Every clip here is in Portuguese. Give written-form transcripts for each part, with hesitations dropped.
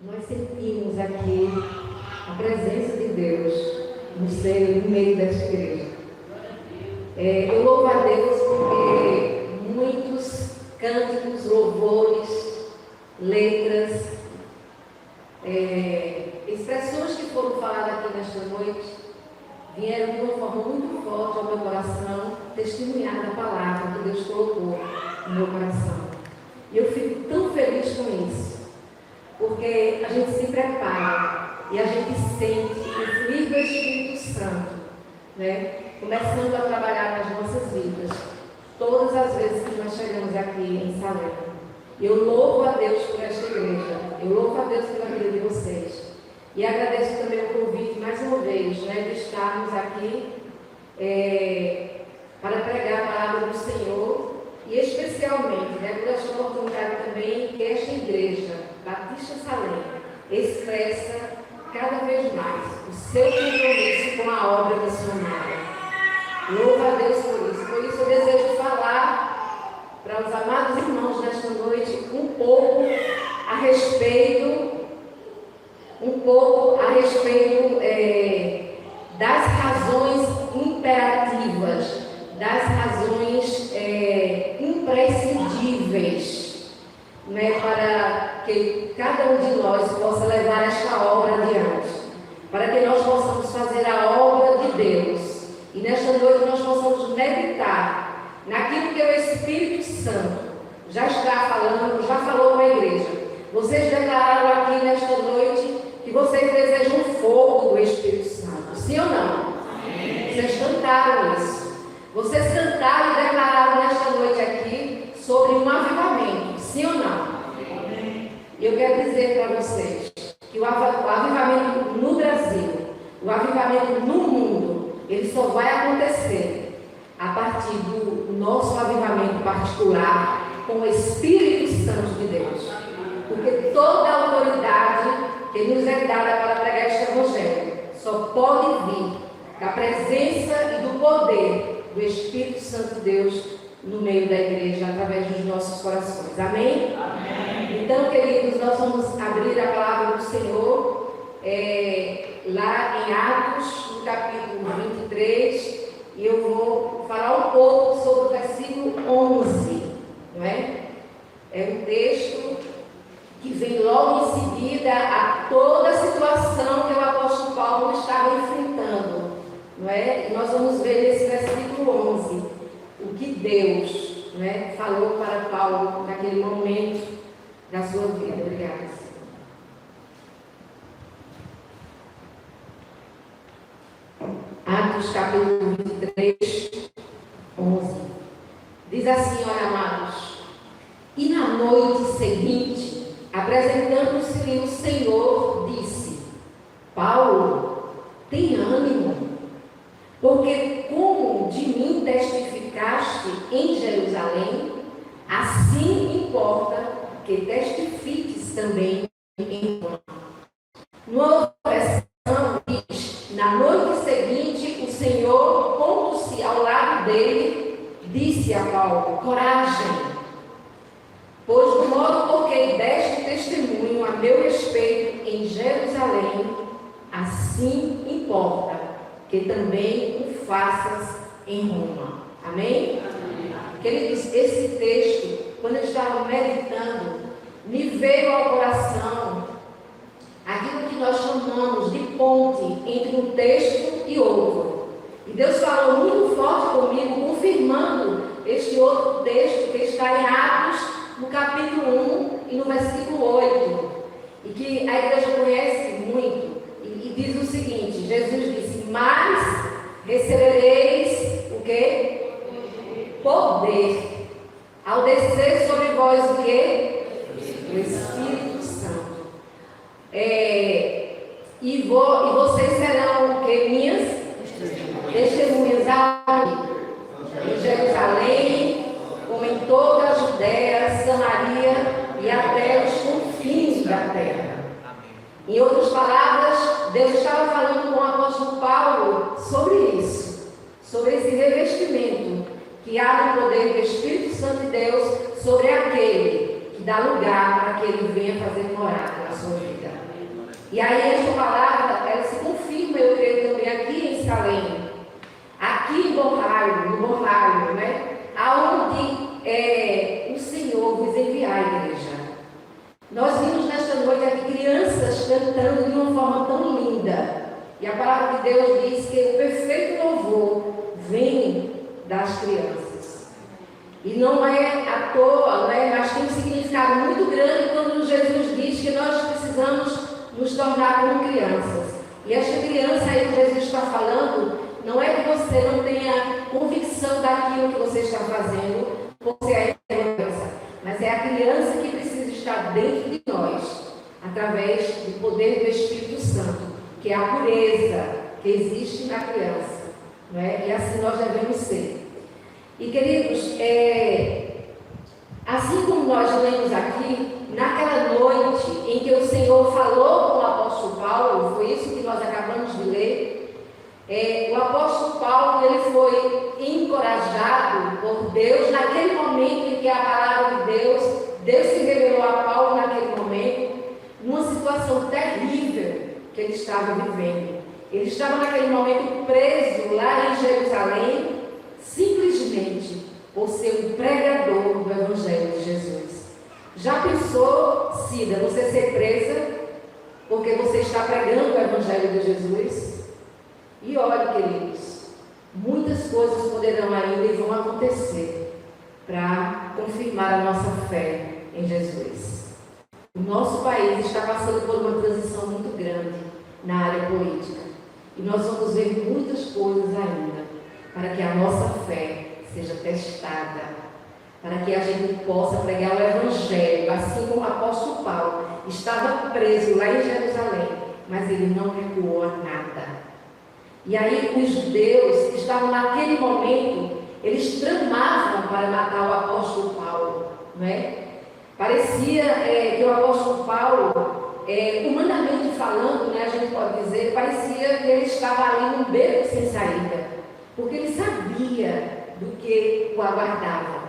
Nós sentimos aqui a presença de Deus no meio desta igreja. Eu louvo a Deus porque muitos cânticos, louvores, letras, expressões que foram faladas aqui nesta noite vieram de uma forma muito forte ao meu coração, testemunhar da palavra que Deus colocou no meu coração. E eu fico tão feliz com isso, porque a gente se prepara e a gente sente o fluir do Espírito Santo, né? Começando a trabalhar nas nossas vidas, todas as vezes que nós chegamos aqui em Salem. Eu louvo a Deus por esta igreja, eu louvo a Deus pela vida de vocês. E agradeço também o convite mais uma vez, né, de estarmos aqui para pregar a palavra do Senhor e especialmente, né, por esta oportunidade também que esta igreja, Batista Salem, expressa cada vez mais o seu compromisso com a obra missionária. Louvo a Deus por isso. Por isso eu desejo falar para os amados irmãos nesta noite um pouco a respeito das razões imperativas, das razões imprescindíveis, né, para que cada um de nós possa levar esta obra adiante, para que nós possamos fazer a obra de Deus e nesta noite nós possamos meditar naquilo que o Espírito Santo já está falando, já falou com a igreja. Vocês declararam aqui nesta noite que vocês desejam fogo do Espírito Santo, sim ou não? Amém. Vocês cantaram isso. Vocês cantaram e declararam nesta noite aqui sobre um avivamento, sim ou não? Amém. E eu quero dizer para vocês que o avivamento no Brasil, o avivamento no mundo, ele só vai acontecer a partir do nosso avivamento particular com o Espírito Santo de Deus. Porque toda a autoridade que nos é dada para pregar este Evangelho só pode vir da presença e do poder do Espírito Santo de Deus no meio da igreja, através dos nossos corações. Amém? Amém. Então, queridos, nós vamos abrir a palavra do Senhor lá em Atos, no capítulo 23, e eu vou falar um pouco sobre o versículo 11, não é? É um texto que vem logo em seguida a toda a situação que o apóstolo Paulo estava enfrentando, não é? E nós vamos ver nesse versículo 11 o que Deus, não é, falou para Paulo naquele momento da sua vida. Obrigada. Atos capítulo 23, 11. Diz assim, olha, amados: e na noite seguinte, apresentando-se-lhe o Senhor, disse: Paulo, tem ânimo, porque como de mim testificaste em Jerusalém, assim importa que testifiques também em Roma. Numa versão diz: na noite seguinte, o Senhor, pondo-se ao lado dele, disse a Paulo: coragem, pois do modo porque deste testemunho a meu respeito em Jerusalém, assim importa que também o faças em Roma. Amém? Amém. Queridos, esse texto, quando eu estava meditando, me veio ao coração aquilo que nós chamamos de ponte entre um texto e outro. E Deus falou muito forte comigo, confirmando este outro texto que está em Atos, no capítulo 1 e no versículo 8, e que a igreja conhece muito, e diz o seguinte: Jesus disse: mas recebereis o quê? Poder, ao descer sobre vós o quê? O Espírito Santo. E vocês serão o quê? Minhas testemunhas em Jerusalém, como em toda a Judéia, Samaria e até os confins da terra. Em outras palavras, Deus estava falando com o apóstolo Paulo sobre isso, sobre esse revestimento que há no poder do Espírito Santo de Deus sobre aquele que dá lugar para que ele venha fazer morada na sua vida. E aí esta palavra, ela se confirma, eu creio também aqui em Salem, aqui em Borraio, né? Aonde o Senhor vos enviar a igreja. Nós vimos nesta noite aqui crianças cantando de uma forma tão linda. E a palavra de Deus diz que o perfeito louvor vem das crianças. E não é à toa, né? Mas tem um significado muito grande quando Jesus diz que nós precisamos nos tornar como crianças. E esta criança aí que Jesus está falando, não é que você não tenha convicção daquilo que você está fazendo, você é criança, mas é a criança que precisa estar dentro de nós, através do poder do Espírito Santo, que é a pureza que existe na criança, não é? E assim nós devemos ser. E queridos, assim como nós lemos aqui, naquela noite em que o Senhor falou com o apóstolo Paulo, foi isso que nós acabamos de ler, o apóstolo Paulo, ele foi encorajado por Deus naquele momento em que a palavra de Deus se revelou a Paulo naquele momento, numa situação terrível que ele estava vivendo. Ele estava naquele momento preso lá em Jerusalém, simplesmente por ser um pregador do Evangelho de Jesus. Já pensou, Cida, você ser presa porque você está pregando o Evangelho de Jesus? E olha, queridos, muitas coisas poderão ainda e vão acontecer para confirmar a nossa fé em Jesus. O nosso país está passando por uma transição muito grande na área política. E nós vamos ver muitas coisas ainda para que a nossa fé seja testada, para que a gente possa pregar o Evangelho, assim como o apóstolo Paulo estava preso lá em Jerusalém, mas ele não recuou a nada. E aí os judeus que estavam naquele momento, eles tramavam para matar o apóstolo Paulo, não é? Parecia que o apóstolo Paulo, humanamente falando, né, a gente pode dizer, parecia que ele estava ali num beco sem saída, porque ele sabia do que o aguardava,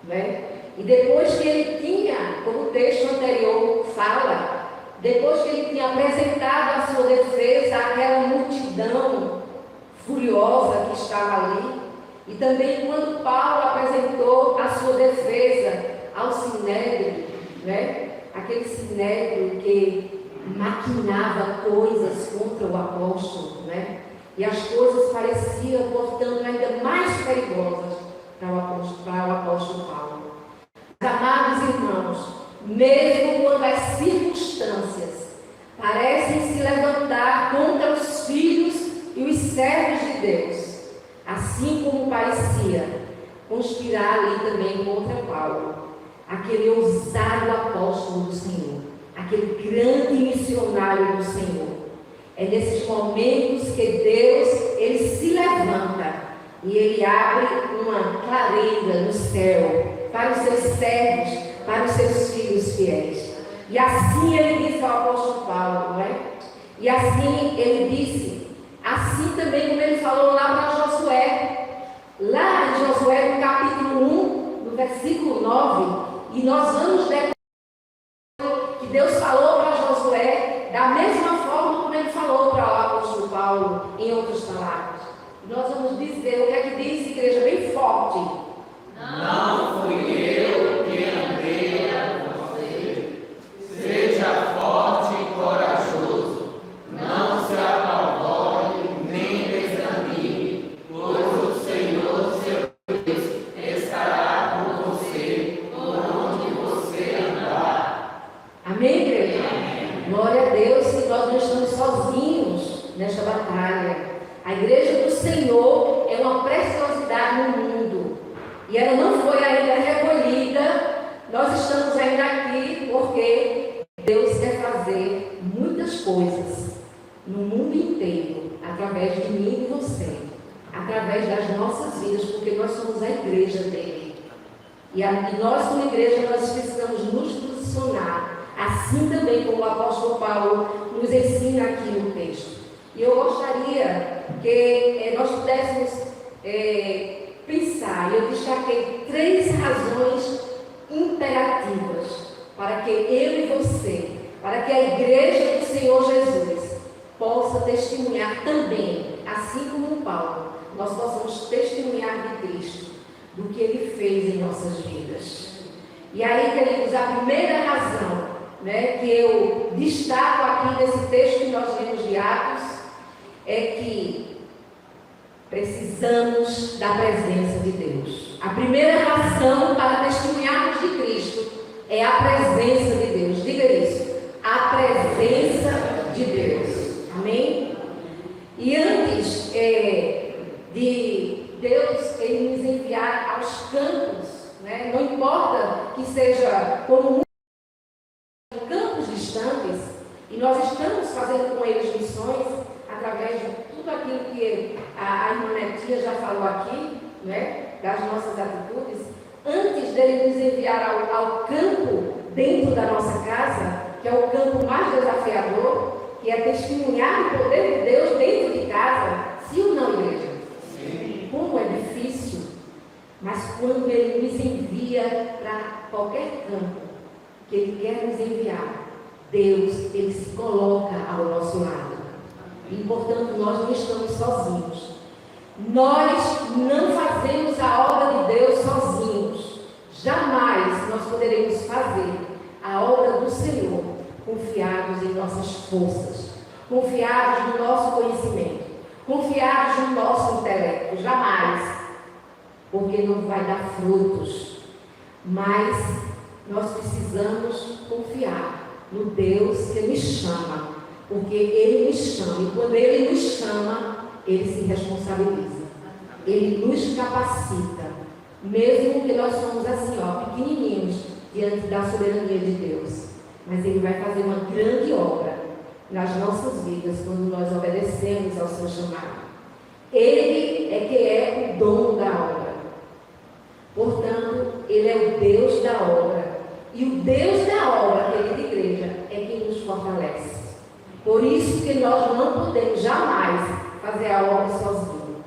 não é? E depois que ele tinha, como o texto anterior fala, depois que ele tinha apresentado a sua defesa àquela multidão furiosa que estava ali, e também quando Paulo apresentou a sua defesa ao Sinédrio, né? Aquele Sinédrio que maquinava coisas contra o apóstolo, né? E as coisas pareciam, portanto, ainda mais perigosas para o apóstolo Paulo. Amados irmãos, mesmo quando as circunstâncias parecem se levantar contra os filhos e os servos de Deus, assim como parecia conspirar ali também contra Paulo, aquele ousado apóstolo do Senhor, aquele grande missionário do Senhor. É nesses momentos que Deus, ele se levanta e ele abre uma clareira no céu para os seus servos, para os seus filhos fiéis. E assim ele disse ao apóstolo Paulo, não é? E assim ele disse, assim também como ele falou lá para Josué, lá em Josué, no capítulo 1, no versículo 9, e nós vamos ver que Deus falou para Josué da mesma forma como ele falou para o apóstolo Paulo, em outras palavras. Nós vamos dizer o que é que diz, igreja, bem forte. Não fui eu que andei a você. Seja forte e corajoso. Não se apavore nem desanime, pois o Senhor seu Deus estará com você por onde você andar. Amém, igreja? Amém. Glória a Deus que nós não estamos sozinhos nesta batalha. A igreja do Senhor é uma preciosidade no mundo. E ela não foi ainda recolhida. Nós estamos ainda aqui porque Deus quer fazer muitas coisas no mundo inteiro, através de mim e de você, através das nossas vidas, porque nós somos a igreja dele. E nós, como igreja, nós precisamos nos posicionar, assim também como o apóstolo Paulo nos ensina aqui no texto. E eu gostaria que nós pudéssemos pensar, eu destaquei 3 razões imperativas para que eu e você, para que a igreja do Senhor Senhor Jesus possa testemunhar também, assim como Paulo, nós possamos testemunhar de Cristo, do que Ele fez em nossas vidas. E aí, queridos, a primeira razão, né, que eu destaco aqui nesse texto que nós lemos de Atos, é que precisamos da presença de Deus. A primeira razão para testemunharmos de Cristo é a presença de Deus. Diga isso, a presença de Deus. Amém? E antes de Deus Ele nos enviar aos campos, né, não importa que seja como campos distantes, e nós estamos fazendo com eles missões, através de tudo aquilo que a irmã Netinha já falou aqui, né, das nossas atitudes. Antes dele nos enviar ao campo dentro da nossa casa, que é o campo mais desafiador, que é testemunhar o poder de Deus dentro de casa, sim ou não, igreja? Sim. Como é difícil, mas quando Ele nos envia para qualquer campo que Ele quer nos enviar, Deus, Ele se coloca ao nosso lado. E, portanto, nós não estamos sozinhos. Nós não fazemos a obra de Deus sozinhos. Jamais nós poderemos fazer a obra do Senhor confiados em nossas forças, confiados no nosso conhecimento, confiados no nosso intelecto. Jamais. Porque não vai dar frutos. Mas nós precisamos confiar no Deus que nos chama, porque Ele nos chama, e quando Ele nos chama, Ele se responsabiliza, Ele nos capacita, mesmo que nós somos assim, pequenininhos, diante da soberania de Deus, mas Ele vai fazer uma grande obra nas nossas vidas, quando nós obedecemos ao seu chamado. Ele é que é o dono da obra, portanto, Ele é o Deus da obra, e o Deus da obra, querida igreja, é quem nos fortalece. Por isso que nós não podemos jamais fazer a obra sozinho.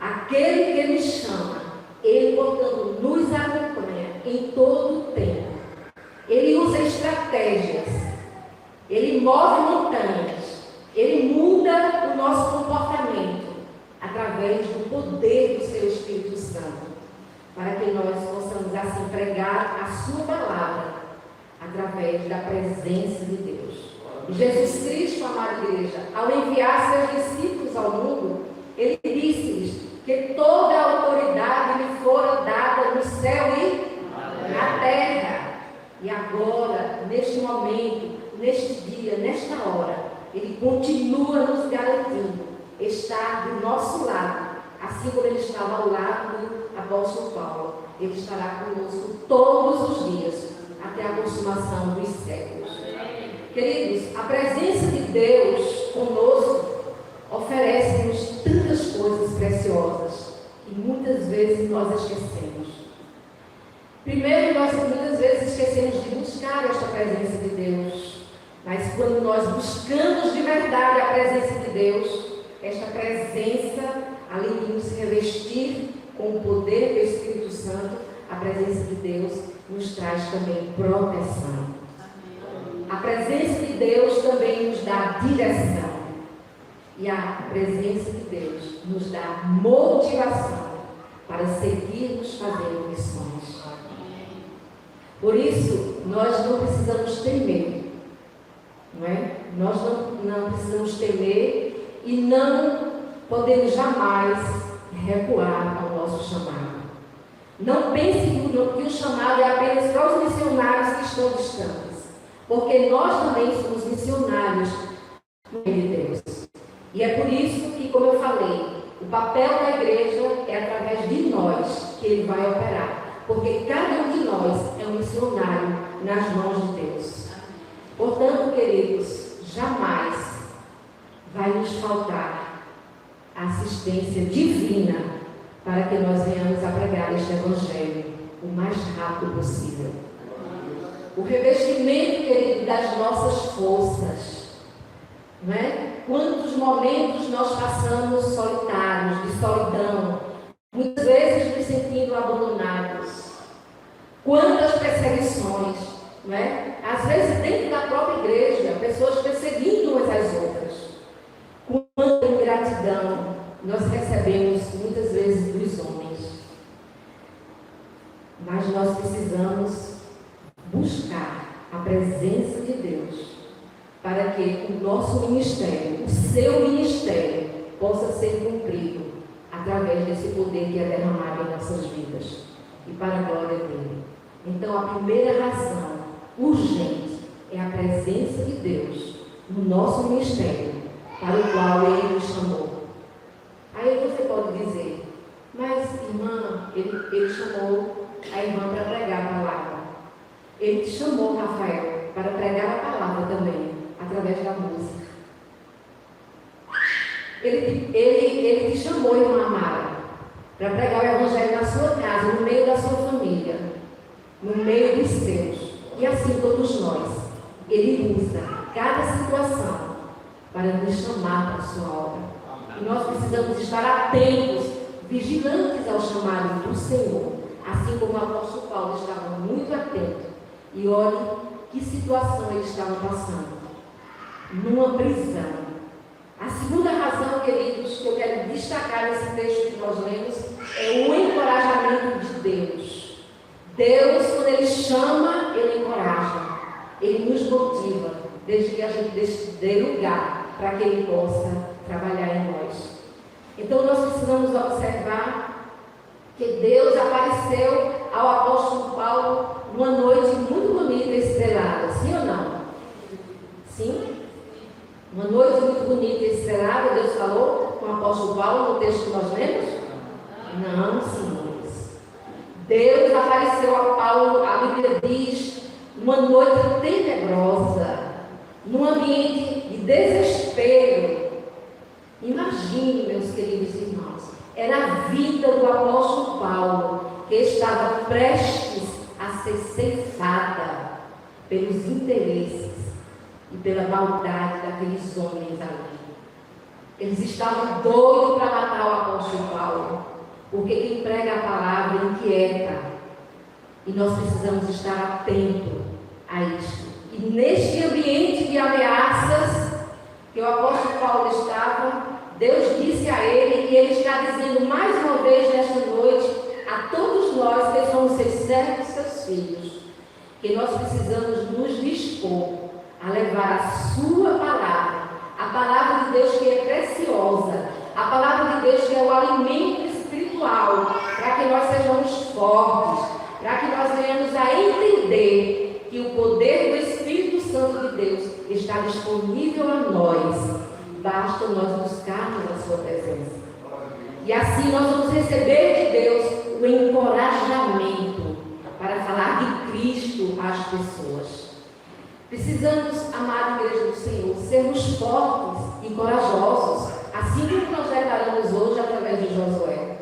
Aquele que nos chama, Ele, portanto, nos acompanha em todo o tempo. Ele usa estratégias, Ele move montanhas, Ele muda o nosso comportamento através do poder do Seu Espírito Santo, para que nós possamos assim pregar a Sua palavra através da presença de Deus. Jesus Cristo, amada igreja, ao enviar seus discípulos ao mundo, Ele disse-lhes que toda a autoridade lhe fora dada no céu e na terra. E agora, neste momento, neste dia, nesta hora, Ele continua nos garantindo estar do nosso lado, assim como Ele estava ao lado do apóstolo Paulo. Ele estará conosco todos os dias, até a consumação dos séculos. Queridos, a presença de Deus conosco oferece-nos tantas coisas preciosas e muitas vezes nós esquecemos. Primeiro, nós muitas vezes esquecemos de buscar esta presença de Deus, mas quando nós buscamos de verdade a presença de Deus, esta presença, além de nos revestir com o poder do Espírito Santo, a presença de Deus nos traz também proteção. A presença de Deus também nos dá direção. E a presença de Deus nos dá motivação para seguirmos fazendo missões. Por isso, nós não precisamos temer. Não é? Nós não precisamos temer e não podemos jamais recuar ao nosso chamado. Não pense que o chamado é apenas para os missionários que estão distantes, porque nós também somos missionários de Deus. E é por isso que, como eu falei, o papel da igreja é através de nós que Ele vai operar, porque cada um de nós é um missionário nas mãos de Deus. Portanto, queridos, jamais vai nos faltar a assistência divina para que nós venhamos a pregar este Evangelho o mais rápido possível. O revestimento, querido, das nossas forças, não é? Quantos momentos nós passamos solitários, de solidão, muitas vezes nos sentindo abandonados. Quantas perseguições, não é? Às vezes dentro da própria igreja, pessoas perseguindo umas às nosso ministério, o seu ministério, possa ser cumprido através desse poder que é derramado em nossas vidas e para a glória dele. Então, a primeira razão urgente é a presença de Deus no nosso ministério, para o qual ele nos chamou. Aí você pode dizer, mas irmã, ele chamou a irmã para pregar a palavra. Ele te chamou, Rafael, para pregar a palavra também, através da música. Ele te chamou, irmã Amara, para pregar o evangelho na sua casa, no meio da sua família, no meio dos seus. E assim todos nós. Ele usa cada situação para nos chamar para a sua obra. E nós precisamos estar atentos, vigilantes ao chamado do Senhor, assim como o apóstolo Paulo estava muito atento. E olhe que situação ele estava passando. Numa prisão. A segunda razão, queridos, que eu quero destacar nesse texto que nós lemos, é o encorajamento de Deus. Deus, quando Ele chama, Ele encoraja. Ele nos motiva, desde que a gente dê lugar para que Ele possa trabalhar em nós. Então, nós precisamos observar que Deus apareceu ao apóstolo Paulo numa noite muito bonita e estrelada. Sim ou não? Sim? Uma noite muito bonita e estrelada, Deus falou com o apóstolo Paulo no texto que nós lemos? Não, senhores. Deus apareceu a Paulo, a Bíblia diz, numa noite tenebrosa, num ambiente de desespero. Imagine, meus queridos irmãos, era a vida do apóstolo Paulo, que estava prestes a ser ceifada pelos interesses e pela maldade daqueles homens ali. Eles estavam doidos para matar o apóstolo Paulo, porque quem prega a palavra inquieta. E nós precisamos estar atentos a isso. E neste ambiente de ameaças que o apóstolo Paulo estava, Deus disse a ele, e ele está dizendo mais uma vez nesta noite, a todos nós que somos seus servos e seus filhos, que nós precisamos nos dispor a levar a sua palavra, a palavra de Deus que é preciosa, a palavra de Deus que é o alimento espiritual, para que nós sejamos fortes, para que nós venhamos a entender que o poder do Espírito Santo de Deus está disponível a nós, basta nós buscarmos a sua presença. E assim nós vamos receber de Deus o encorajamento para falar de Cristo às pessoas. Precisamos, amada igreja do Senhor, sermos fortes e corajosos, assim como nós declaramos hoje através de Josué.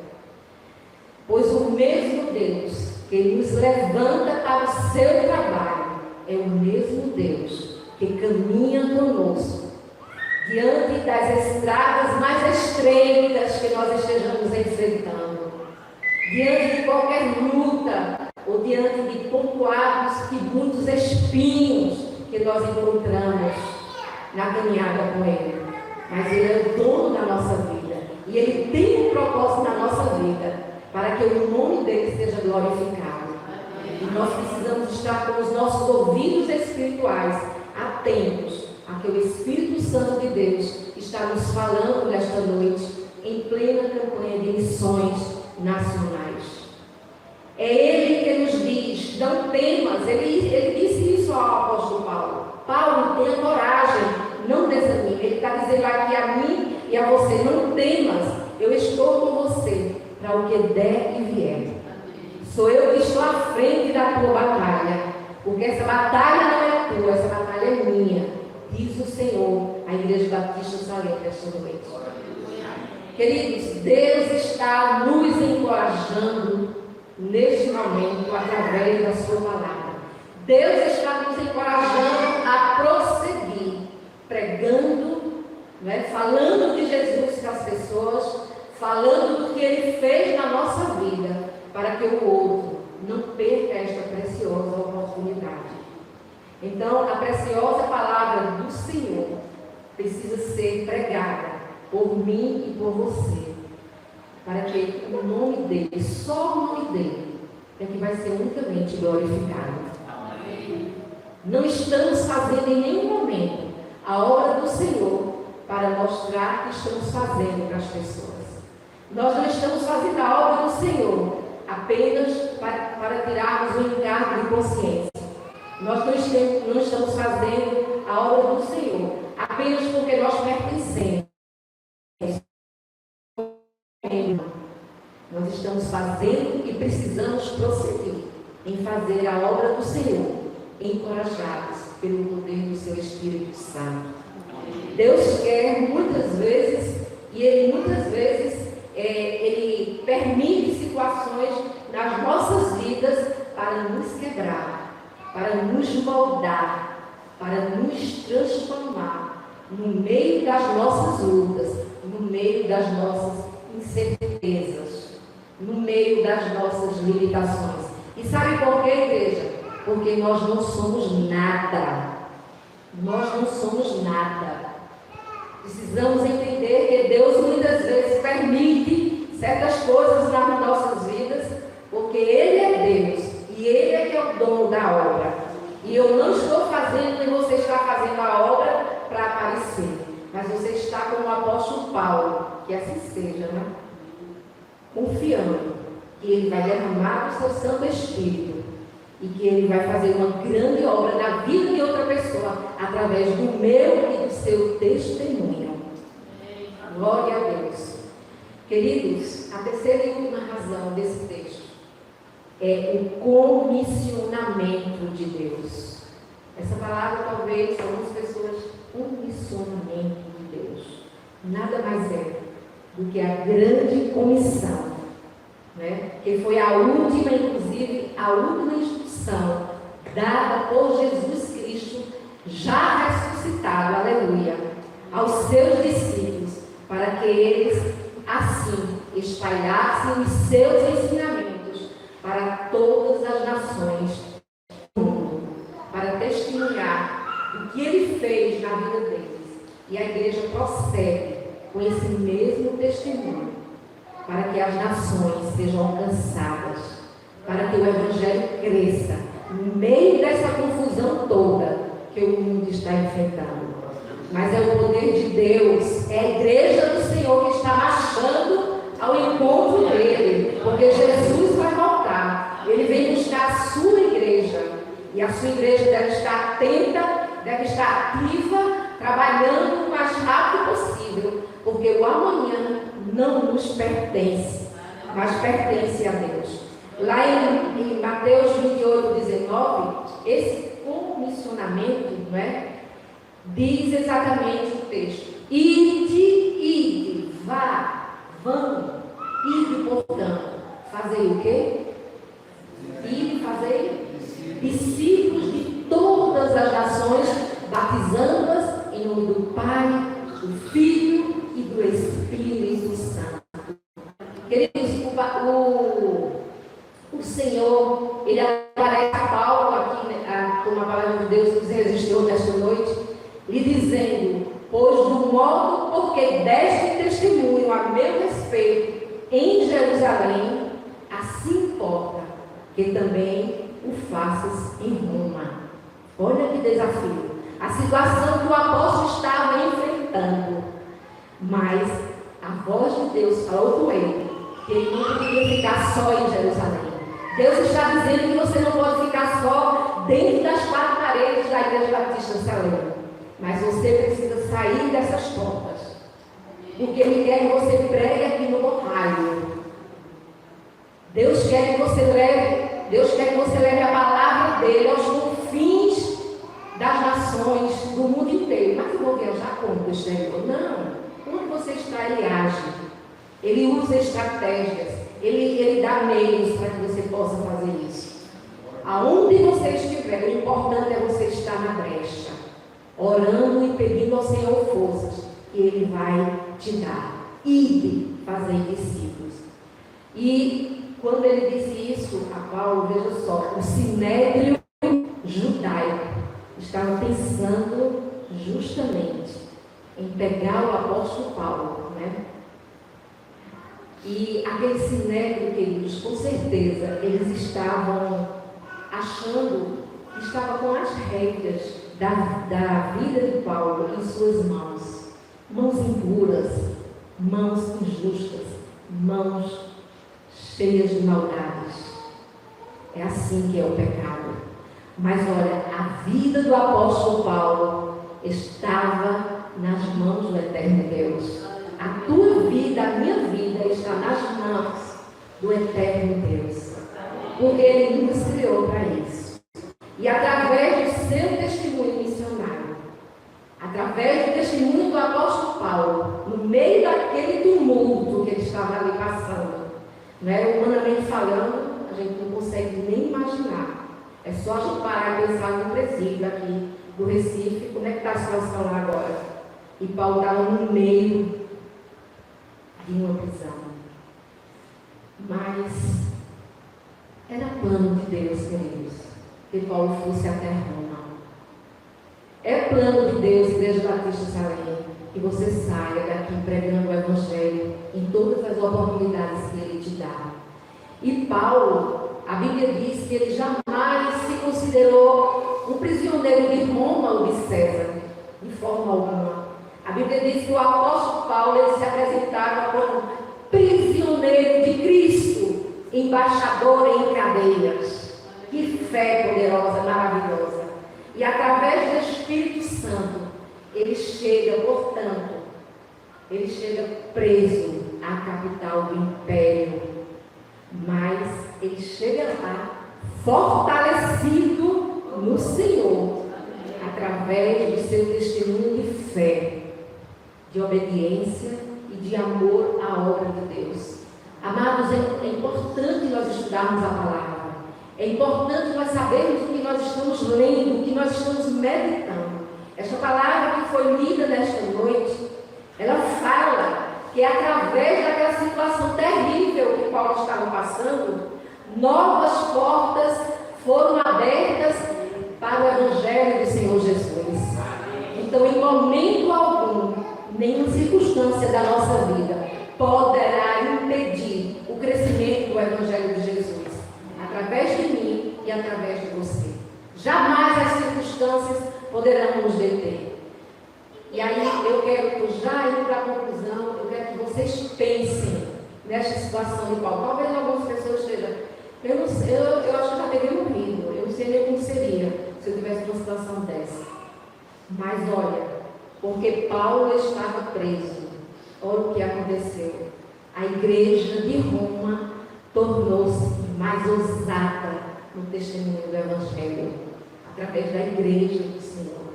Pois o mesmo Deus que nos levanta para o seu trabalho é o mesmo Deus que caminha conosco diante das estradas mais estreitas que nós estejamos enfrentando, diante de qualquer luta ou diante de pontuados e muitos espinhos que nós encontramos na caminhada com Ele. Mas Ele é o dono da nossa vida e Ele tem um propósito na nossa vida para que o nome dele seja glorificado. E nós precisamos estar com os nossos ouvidos espirituais atentos a que o Espírito Santo de Deus está nos falando nesta noite em plena campanha de missões nacionais. É Ele que nos diz, não temas. Ele disse isso ao apóstolo Paulo. Paulo, tenha coragem, não desanime. Ele está dizendo aqui a mim e a você, não temas, eu estou com você para o que der e vier. Sou eu que estou à frente da tua batalha, porque essa batalha não é tua, essa batalha é minha, diz o Senhor, a Igreja Batista Salete esta noite. Queridos, Deus está nos encorajando neste momento através da sua palavra. Deus está nos encorajando a prosseguir, pregando, falando de Jesus para as pessoas, falando do que Ele fez na nossa vida, para que o outro não perca esta preciosa oportunidade. Então, a preciosa palavra do Senhor precisa ser pregada por mim e por você, para que o nome dele, só o nome dele, é que vai ser unicamente glorificado. Amém. Não estamos fazendo em nenhum momento a obra do Senhor estamos fazendo para as pessoas. Nós não estamos fazendo a obra do Senhor apenas para tirarmos o encargo de consciência. Nós não estamos fazendo a obra do Senhor apenas porque nós pertencemos. Nós estamos fazendo e precisamos prosseguir em fazer a obra do Senhor, encorajados pelo poder do seu Espírito Santo. Deus quer muitas vezes, e Ele muitas vezes, Ele permite situações nas nossas vidas para nos quebrar, para nos moldar, para nos transformar no meio das nossas lutas, no meio das nossas incertezas, no meio das nossas limitações. E sabe por quê, igreja? Porque nós não somos nada. Nós não somos nada. Precisamos entender que Deus muitas vezes permite certas coisas nas nossas vidas, porque Ele é Deus e Ele é que é o dono da obra. E eu não estou fazendo, nem você está fazendo a obra para aparecer, mas você está como o apóstolo Paulo, que assim seja, né? Confiando que Ele vai derramar o seu Santo Espírito e que Ele vai fazer uma grande obra na vida de outra pessoa através do meu e do seu testemunho. Glória a Deus. Queridos, a terceira e última razão desse texto é o comissionamento de Deus. Essa palavra, talvez, algumas pessoas, comissionamento de Deus, nada mais é do que a grande comissão, né? Que foi a última, inclusive, a última instrução dada por Jesus Cristo, já ressuscitado, aleluia, aos seus discípulos, para que eles, assim, espalhassem os seus ensinamentos para todas as nações do mundo, para testemunhar o que Ele fez na vida deles. E a igreja prossegue com esse mesmo testemunho, para que as nações sejam alcançadas, para que o Evangelho cresça, no meio dessa confusão toda que o mundo está enfrentando. Mas é o poder de Deus, é a igreja do Senhor que está marchando ao encontro dele, porque Jesus vai voltar. Ele vem buscar a sua igreja, e a sua igreja deve estar atenta, deve estar ativa, trabalhando o mais rápido possível, porque o amanhã não nos pertence, mas pertence a Deus. Lá em Mateus 28, 19, esse comissionamento, não é? Diz exatamente o texto: ide, vão, ide, portanto, fazei o quê? Ide, fazei discípulos de todas as nações, batizando-as em nome do Pai, do Filho e do Espírito Santo. Queridos, o Senhor, Ele aparece a Paulo aqui, como a palavra de Deus nos registrou nesta noite, lhe dizendo: pois do modo porque deste testemunho a meu respeito em Jerusalém, assim importa que também o faças em Roma. Olha que desafio. A situação que o apóstolo estava enfrentando, mas a voz de Deus falou com ele que ele não podia ficar só em Jerusalém. Deus está dizendo que você não pode ficar só dentro das quatro paredes da Igreja Batista Salão, mas você precisa sair dessas portas, porque Ele quer que você pregue aqui no Ohio. Deus quer que você leve a palavra dele aos confins das nações, do mundo inteiro. Mas eu vou viajar como? Do exterior? Não. Onde você está, Ele age. Ele usa estratégias. Ele dá meios para que você possa fazer isso. Aonde você estiver, o importante é você estar na brecha, orando e pedindo ao Senhor forças, que Ele vai te dar. Ide fazer discípulos. E quando ele disse isso a Paulo, veja só, o sinédrio judaico estava pensando justamente em pegar o apóstolo Paulo, né? E aquele sinédrio, queridos, com certeza, eles estavam achando que estava com as rédeas da vida de Paulo em suas mãos. mãos impuras, mãos injustas, mãos cheias de maldades. É assim que é o pecado. Mas olha, a vida do apóstolo Paulo estava nas mãos do eterno Deus. A tua vida, a minha vida está nas mãos do eterno Deus. Porque Ele nos criou para isso. E através do seu testemunho missionário, através do testemunho do apóstolo Paulo, no meio daquele tumulto que ele estava ali passando, né, humanamente falando, a gente não consegue nem imaginar. É só a gente parar e pensar no presídio aqui do Recife, como é que está a situação lá agora. E Paulo estava no meio de uma prisão. Mas era plano de Deus, queridos, que Paulo fosse até Roma. É plano de Deus, Igreja Batista Salém, que você saia daqui pregando o Evangelho em todas as oportunidades que Ele te dá. E Paulo, a Bíblia diz que ele jamais se considerou um prisioneiro de Roma ou de César, de forma alguma. A Bíblia diz que o apóstolo Paulo ele se apresentava como prisioneiro de Cristo, embaixador em cadeias. Que fé poderosa, maravilhosa. E através do Espírito Santo, ele chega, portanto, ele chega preso à capital do império. Mas ele chega lá fortalecido no Senhor, através do seu testemunho de fé, de obediência e de amor à obra de Deus. Amados, é importante nós estudarmos a palavra. É importante nós sabermos o que nós estamos lendo, o que nós estamos meditando. Esta palavra que foi lida nesta noite, ela fala que através daquela situação terrível que Paulo estava passando, novas portas foram abertas para o Evangelho do Senhor Jesus. Então, em momento algum, nenhuma circunstância da nossa vida poderá impedir o crescimento do Evangelho de Jesus, através de mim e através de você. Jamais as circunstâncias poderão nos deter. E aí eu quero, já indo para a conclusão, eu quero que vocês pensem nesta situação de Paulo. Talvez algumas pessoas estejam, eu acho que eu já teria morrido, eu não sei nem como seria se eu tivesse uma situação dessa. Mas olha, porque Paulo estava preso, olha o que aconteceu. A igreja de Roma tornou-se mais ousada no testemunho do Evangelho, através da igreja do Senhor,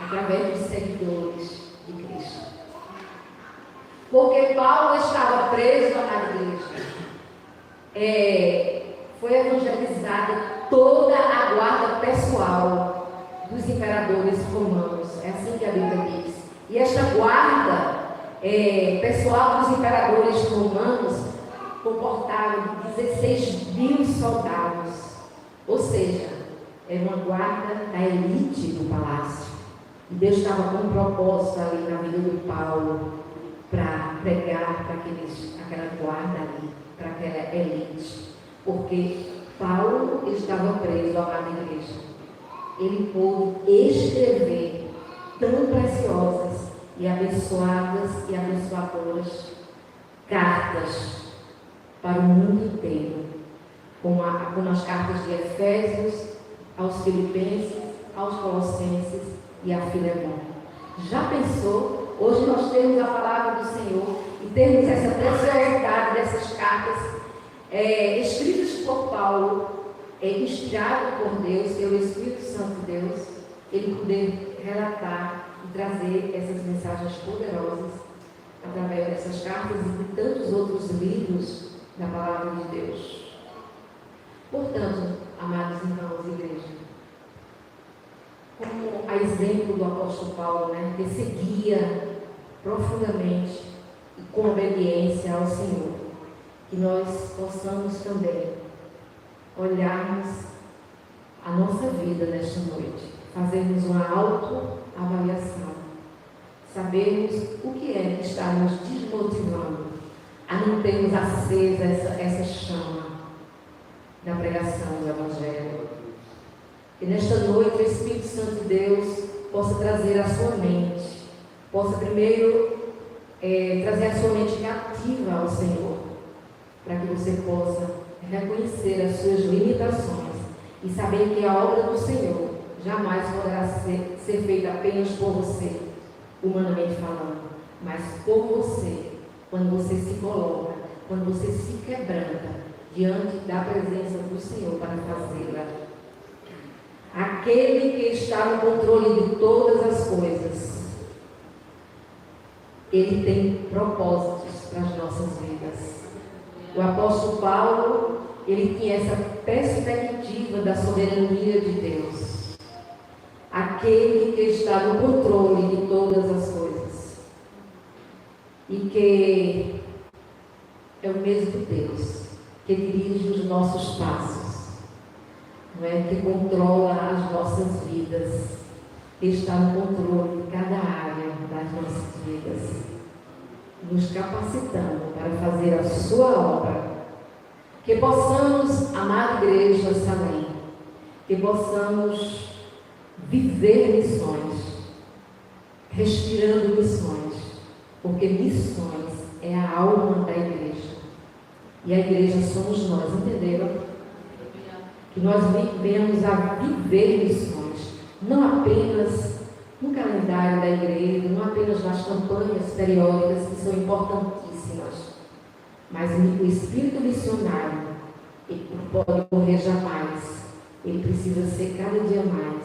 através dos seguidores de Cristo. Porque Paulo estava preso na igreja. Foi evangelizada toda a guarda pessoal dos imperadores romanos. É assim que a Bíblia diz. E esta guarda pessoal dos imperadores romanos comportava 16 mil soldados. Ou seja, era uma guarda da elite do palácio. E Deus estava com um propósito ali na vida do Paulo para pregar para aquela guarda ali, para aquela elite. Porque Paulo estava preso à amada igreja. Ele pôde escrever tão preciosas e abençoadas e abençoadoras cartas para o mundo inteiro, como as cartas de Efésios, aos Filipenses, aos Colossenses e a Filemão. Já pensou? Hoje nós temos a palavra do Senhor e temos essa preciosidade dessas cartas escritas por Paulo, inspirado por Deus, pelo Espírito Santo de Deus, ele poder relatar e trazer essas mensagens poderosas através dessas cartas e de tantos outros livros da palavra de Deus. Portanto, amados irmãos e igreja, como a exemplo do apóstolo Paulo, que seguia profundamente e com obediência ao Senhor, que nós possamos também olharmos a nossa vida nesta noite, fazermos uma autoavaliação, sabermos o que é que está nos desmotivando a não termos acesa essa chama da pregação do Evangelho. Que nesta noite o Espírito Santo de Deus possa trazer à sua mente possa primeiro trazer a sua mente cativa ao Senhor, para que você possa reconhecer as suas limitações e saber que a obra do Senhor jamais poderá ser feita apenas por você, humanamente falando, mas por você, quando você se coloca, quando você se quebranta diante da presença do Senhor para fazê-la. Aquele que está no controle de todas as coisas, Ele tem propósitos para as nossas vidas. O apóstolo Paulo, ele tinha essa perspectiva da soberania de Deus. Aquele que está no controle de todas as coisas. E que é o mesmo Deus que dirige os nossos passos, não é? Que controla as nossas vidas, que está no controle de cada área das nossas vidas, nos capacitando para fazer a sua obra. Que possamos, amada igreja Salém, que possamos viver missões, respirando missões, porque missões é a alma da igreja. E a igreja somos nós, entenderam? Que nós venhamos a viver missões, não apenas no calendário da igreja, não apenas nas campanhas periódicas que são importantíssimas, mas o espírito missionário, ele não pode morrer jamais, ele precisa ser cada dia mais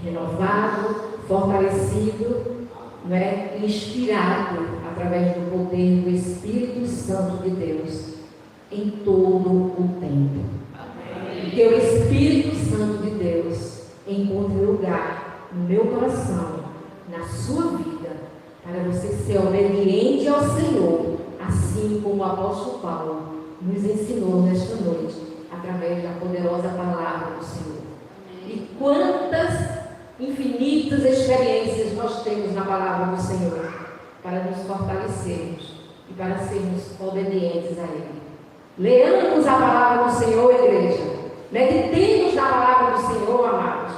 renovado, fortalecido, não é? Inspirado através do poder do Espírito Santo de Deus em todo o tempo. Amém. Que o Espírito Santo de Deus encontre lugar no meu coração, na sua vida, para você ser obediente ao Senhor, assim como o apóstolo Paulo nos ensinou nesta noite, através da poderosa palavra do Senhor. E quantas infinitas experiências nós temos na palavra do Senhor para nos fortalecermos e para sermos obedientes a Ele. Leamos a palavra do Senhor, igreja. Meditemos na palavra do Senhor, amados.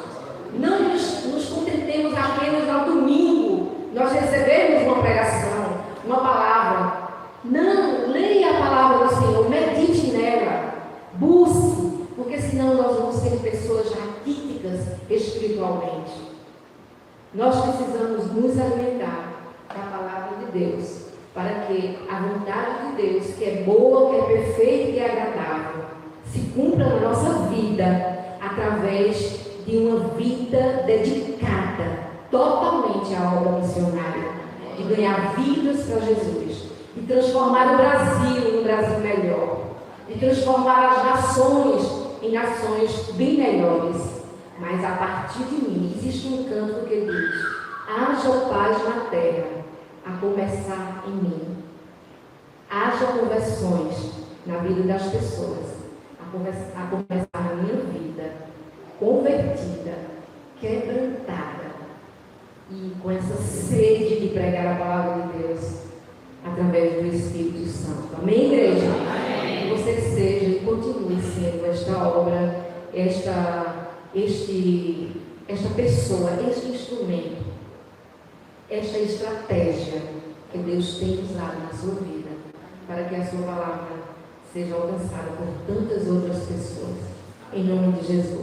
Não nos contentemos apenas ao domingo. Nós recebemos uma pregação, uma palavra. Não, leia a palavra do Senhor, medite nela, busque, porque senão nós vamos ser pessoas raquíticas espiritualmente. Nós precisamos nos alimentar da palavra de Deus, para que a vontade de Deus, que é boa, que é perfeita e que é agradável, se cumpra na nossa vida, através de uma vida dedicada totalmente à obra missionária, de ganhar vidas para Jesus, de transformar o Brasil em um Brasil melhor, de transformar as nações em nações bem melhores. Mas a partir de mim, existe um canto que diz: haja paz na terra, a começar em mim. Haja conversões na vida das pessoas, a começar na minha vida, convertida, quebrantada, e com essa sede de pregar a palavra de Deus, através do Espírito Santo. Amém, igreja? Amém. Que você seja e continue sendo esta obra, esta pessoa, este instrumento, esta estratégia que Deus tem usado na sua vida, para que a sua palavra seja alcançada por tantas outras pessoas. Em nome de Jesus.